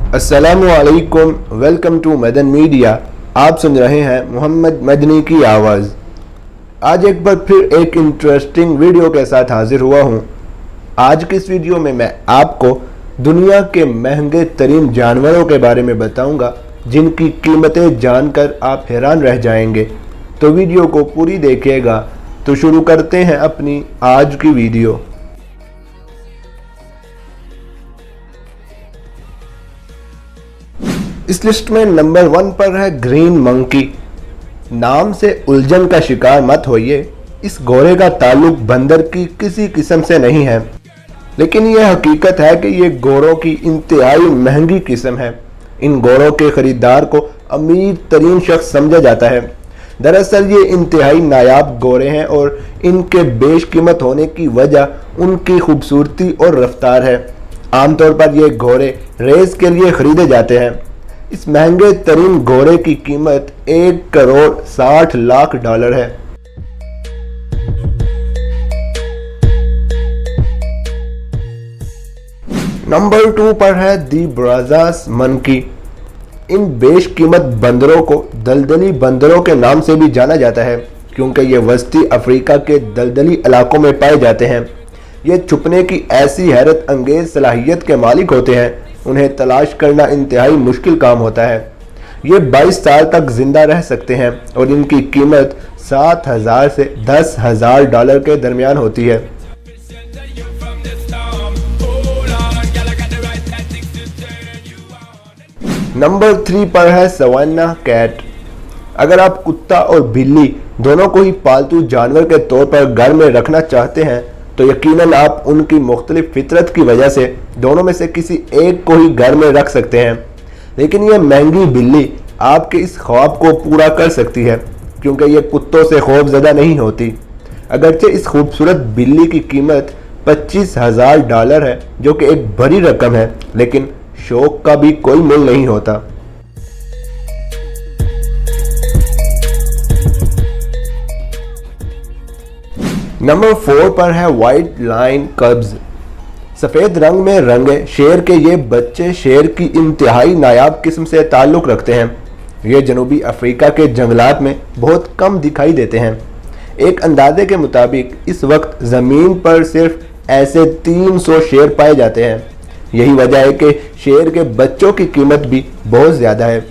अस्सलामुअलैकुम, welcome to Madan media. आप सुन रहे हैं मोहम्मद मदनी की आवाज़। आज एक बार फिर एक इंटरेस्टिंग वीडियो के साथ हाजिर हुआ हूँ। आज की इस वीडियो में मैं आपको दुनिया के महंगे तरीन जानवरों के बारे में बताऊंगा, जिनकी कीमतें जानकर आप हैरान रह जाएंगे। तो वीडियो को पूरी देखिएगा। तो शुरू करते हैं अपनी आज की वीडियो। इस लिस्ट में नंबर 1 पर है ग्रीन मंकी। नाम से उलझन का शिकार मत होइए। इस घोड़े का ताल्लुक बंदर की किसी किस्म से नहीं है, लेकिन यह हकीकत है कि ये घोड़ों की इंतहाई महंगी किस्म है। इन घोड़ों के खरीदार को अमीर तरीन शख्स समझा जाता है। दरअसल ये इंतहाई नायाब घोड़े हैं और इनके बेशकीमत होने की वजह उनकी खूबसूरती और रफ्तार है। आमतौर पर ये घोड़े रेस के लिए खरीदे जाते हैं। इस महंगे तरीन घोड़े की कीमत $1,60,00,000 है। नंबर 2 पर है दी ब्राज़ास मंकी। इन बेशकीमत बंदरों को दलदली बंदरों के नाम से भी जाना जाता है, क्योंकि ये वस्ती अफ्रीका के दलदली इलाकों में पाए जाते हैं। ये छुपने की ऐसी हैरत अंगेज सलाहियत के मालिक होते हैं। उन्हें तलाश करना इंतहाई मुश्किल काम होता है। ये 22 साल तक जिंदा रह सकते हैं और इनकी कीमत $7,000 से $10,000 के दरमियान होती है। नंबर 3 पर है सवाना कैट। अगर आप कुत्ता और बिल्ली दोनों को ही पालतू जानवर के तौर पर घर में रखना चाहते हैं, तो यकीनन आप उनकी मुख्तलिफ फितरत की वजह से दोनों में से किसी एक को ही घर में रख सकते हैं। लेकिन यह महंगी बिल्ली आपके इस ख्वाब को पूरा कर सकती है, क्योंकि यह कुत्तों से खौफजदा नहीं होती। अगरचे इस खूबसूरत बिल्ली की कीमत $25,000 है, जो कि एक बड़ी रकम है, लेकिन शौक का भी कोई मोल नहीं होता। नंबर 4 पर है व्हाइट लाइन कब्स। सफ़ेद रंग में रंगे शेर के ये बच्चे शेर की इंतहाई नायाब किस्म से ताल्लुक़ रखते हैं। ये जनूबी अफ्रीका के जंगलात में बहुत कम दिखाई देते हैं। एक अंदाजे के मुताबिक इस वक्त ज़मीन पर सिर्फ ऐसे 300 शेर पाए जाते हैं। यही वजह है कि शेर के बच्चों की कीमत भी बहुत ज़्यादा है।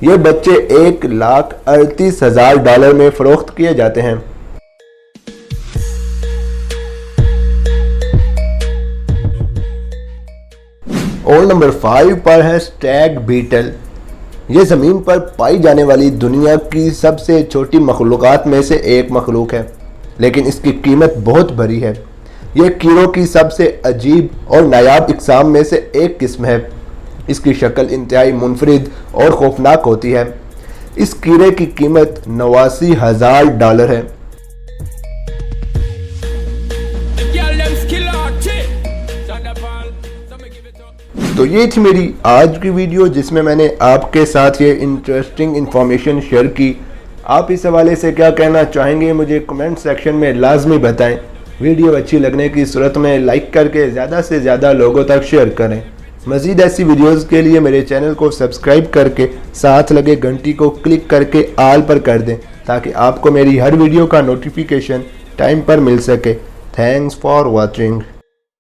ये बच्चे $1,38,000 में फ़रोख्त किए जाते हैं। और नंबर 5 पर है स्टैग बीटल। ये ज़मीन पर पाई जाने वाली दुनिया की सबसे छोटी मखलूक़ात में से एक मखलूक है, लेकिन इसकी कीमत बहुत बड़ी है। ये कीड़ों की सबसे अजीब और नायाब इक़साम में से एक किस्म है। इसकी शक्ल इंतहाई मुनफरिद और खौफनाक होती है। इस कीड़े की कीमत $89,000 है। तो ये थी मेरी आज की वीडियो, जिसमें मैंने आपके साथ ये इंटरेस्टिंग इन्फॉर्मेशन शेयर की। आप इस हवाले से क्या कहना चाहेंगे, मुझे कमेंट सेक्शन में लाजमी बताएं। वीडियो अच्छी लगने की सूरत में लाइक करके ज़्यादा से ज़्यादा लोगों तक शेयर करें। मज़ीद ऐसी वीडियोज़ के लिए मेरे चैनल को सब्सक्राइब करके साथ लगे घंटी को क्लिक करके आल पर कर दें, ताकि आपको मेरी हर वीडियो का नोटिफिकेशन टाइम पर मिल सके। Thanks for watching.